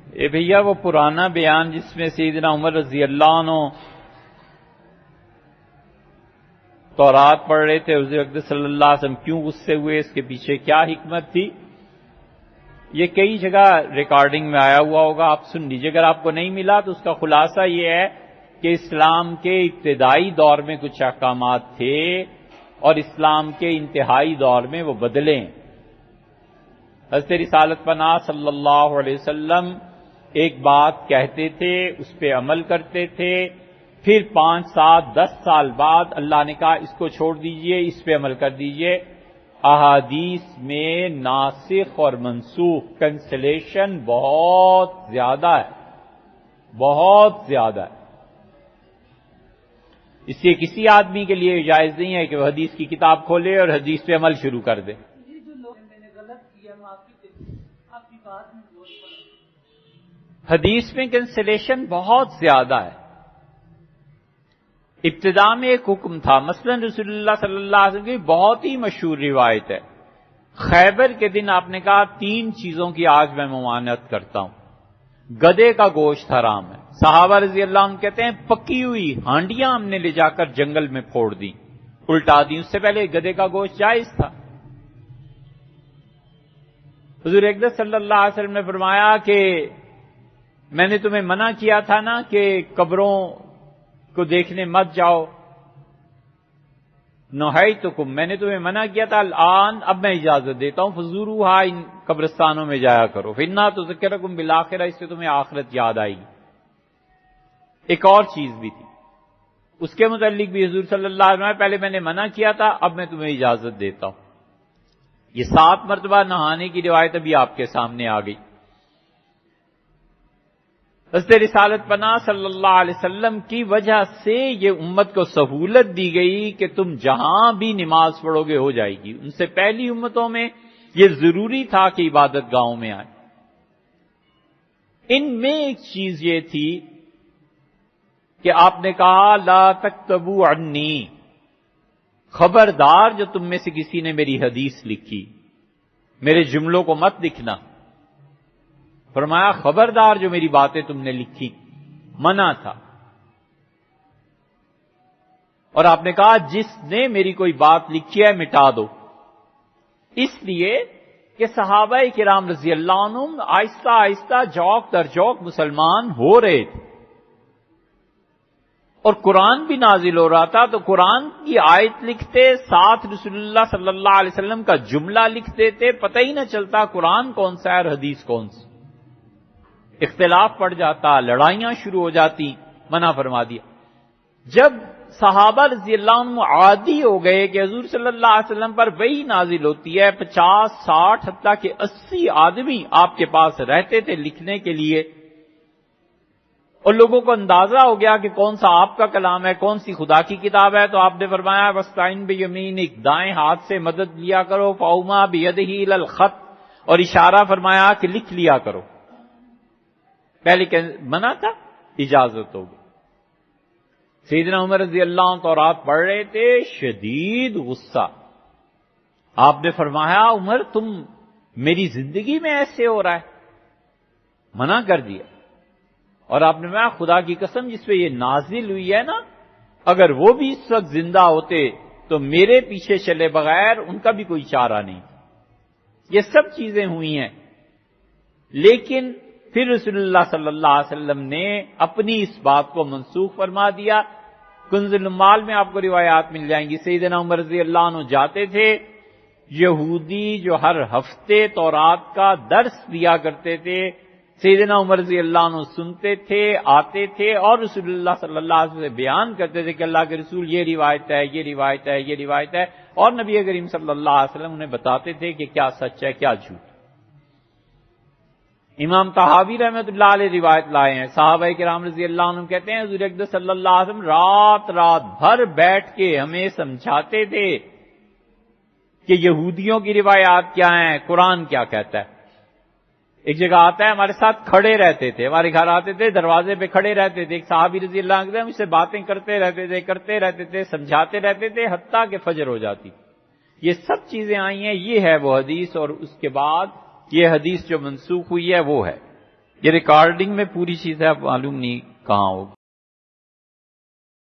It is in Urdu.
اے بھیا وہ پرانا بیان جس میں سیدنا عمر رضی اللہ عنہ تورات پڑھ رہے تھے، حضور اقدس صلی اللہ علیہ وسلم کیوں غصے ہوئے، اس کے پیچھے کیا حکمت تھی، یہ کئی جگہ ریکارڈنگ میں آیا ہوا ہوگا، آپ سن لیجیے۔ اگر آپ کو نہیں ملا تو اس کا خلاصہ یہ ہے کہ اسلام کے ابتدائی دور میں کچھ احکامات تھے اور اسلام کے انتہائی دور میں وہ بدلے۔ حضرت رسالت پناہ صلی اللہ علیہ وسلم ایک بات کہتے تھے، اس پہ عمل کرتے تھے، پھر 5 7 10 سال بعد اللہ نے کہا اس کو چھوڑ دیجئے، اس پہ عمل کر دیجئے۔ احادیث میں ناسخ اور منسوخ کنسلیشن بہت زیادہ ہے، بہت زیادہ ہے۔ اس لیے کسی آدمی کے لیے جائز نہیں ہے کہ وہ حدیث کی کتاب کھولے اور حدیث پہ عمل شروع کر دے۔ حدیث میں کنسلیشن بہت زیادہ ہے۔ ابتدا میں ایک حکم تھا، مثلا رسول اللہ صلی اللہ علیہ وسلم کی بہت ہی مشہور روایت ہے، خیبر کے دن آپ نے کہا 3 چیزوں کی آج میں ممانعت کرتا ہوں۔ گدے کا گوشت حرام ہے، صحابہ رضی اللہ عنہ کہتے ہیں پکی ہوئی ہانڈیاں ہم نے لے جا کر جنگل میں پھوڑ دی، الٹا دی، اس سے پہلے گدے کا گوشت جائز تھا۔ حضور اقدس صلی اللہ علیہ وسلم نے فرمایا کہ میں نے تمہیں منع کیا تھا نا کہ قبروں کو دیکھنے مت جاؤ، نہیتکم، میں نے تمہیں منع کیا تھا، الآن اب میں اجازت دیتا ہوں، فزوروہا، ان قبرستانوں میں جایا کرو، فإنہا تذکرکم بالآخرہ، اس سے تمہیں آخرت یاد آئے گی۔ ایک اور چیز بھی تھی، اس کے متعلق بھی حضور صلی اللہ علیہ وسلم پہلے میں نے منع کیا تھا، اب میں تمہیں اجازت دیتا ہوں۔ یہ 7 مرتبہ نہانے کی روایت ابھی آپ کے سامنے آ گئی۔ حضرت رسالت پناہ صلی اللہ علیہ وسلم کی وجہ سے یہ امت کو سہولت دی گئی کہ تم جہاں بھی نماز پڑھو گے ہو جائے گی۔ ان سے پہلی امتوں میں یہ ضروری تھا کہ عبادت گاہوں میں آئے۔ ان میں ایک چیز یہ تھی کہ آپ نے کہا لا تکتبوا عنی، خبردار جو تم میں سے کسی نے میری حدیث لکھی، میرے جملوں کو مت لکھنا۔ فرمایا خبردار جو میری باتیں تم نے لکھی، منع تھا۔ اور آپ نے کہا جس نے میری کوئی بات لکھی ہے مٹا دو، اس لیے کہ صحابہ کرام رضی اللہ عنہم آہستہ آہستہ جوک در جوک مسلمان ہو رہے تھے، اور قرآن بھی نازل ہو رہا تھا، تو قرآن کی آیت لکھتے، ساتھ رسول اللہ صلی اللہ علیہ وسلم کا جملہ لکھتے تھے، پتہ ہی نہ چلتا قرآن کون سا ہے اور حدیث کون سی، اختلاف پڑ جاتا، لڑائیاں شروع ہو جاتی، منع فرما دیا۔ جب صحابہ رضی اللہ عنہ عادی ہو گئے کہ حضور صلی اللہ علیہ وسلم پر وحی نازل ہوتی ہے، 50 60 حتیٰ کہ 80 آدمی آپ کے پاس رہتے تھے لکھنے کے لیے، اور لوگوں کو اندازہ ہو گیا کہ کون سا آپ کا کلام ہے، کون سی خدا کی کتاب ہے، تو آپ نے فرمایا وَاسْتَعِنْ بِيَمِينِكَ، دائیں ہاتھ سے مدد لیا کرو، فَأَوْمَا بِيَدِهِ إِلَى الْخَطِّ، اور اشارہ فرمایا کہ لکھ لیا کرو۔ پہلے کہ منع تھا، اجازت ہوگی۔ سیدنا عمر رضی اللہ عنہ تورات پڑھ رہے تھے، شدید غصہ۔ آپ نے فرمایا عمر تم میری زندگی میں ایسے ہو رہا ہے، منع کر دیا۔ اور آپ نے فرمایا خدا کی قسم جس پہ یہ نازل ہوئی ہے نا، اگر وہ بھی اس وقت زندہ ہوتے تو میرے پیچھے چلے بغیر ان کا بھی کوئی چارہ نہیں۔ یہ سب چیزیں ہوئی ہیں، لیکن پھر رسول اللہ صلی اللہ علیہ وسلم نے اپنی اس بات کو منسوخ فرما دیا۔ کنز الاموال میں آپ کو روایات مل جائیں گی، سیدنا عمر رضی اللہ عنہ جاتے تھے، یہودی جو ہر ہفتے تورات کا درس دیا کرتے تھے، سیدنا عمر رضی اللہ عنہ سنتے تھے، آتے تھے اور رسول اللہ صلی اللہ علیہ وسلم سے بیان کرتے تھے کہ اللہ کے رسول یہ روایت ہے، یہ روایت ہے، یہ روایت ہے، اور نبی کریم صلی اللہ علیہ وسلم انہیں بتاتے تھے کہ کیا سچ ہے کیا جھوٹ۔ امام طحاوی رحمۃ اللہ علیہ روایت لائے ہیں، صحابہ کرام رضی اللہ عنہ کہتے ہیں حضور اقدس صلی اللہ علیہ وسلم رات رات بھر بیٹھ کے ہمیں سمجھاتے تھے کہ یہودیوں کی روایات کیا ہیں، قرآن کیا کہتا ہے۔ ایک جگہ آتا ہے ہمارے ساتھ کھڑے رہتے تھے، ہمارے گھر آتے تھے، دروازے پہ کھڑے رہتے تھے، ایک صحابی رضی اللہ عنہ مجھ سے باتیں کرتے رہتے تھے، سمجھاتے رہتے تھے حتیٰ کہ فجر ہو جاتی۔ یہ سب چیزیں آئی ہیں، یہ ہے وہ حدیث، اور اس کے بعد یہ حدیث جو منسوخ ہوئی ہے وہ ہے۔ یہ ریکارڈنگ میں پوری چیز ہے، اب معلوم نہیں کہاں ہوگی۔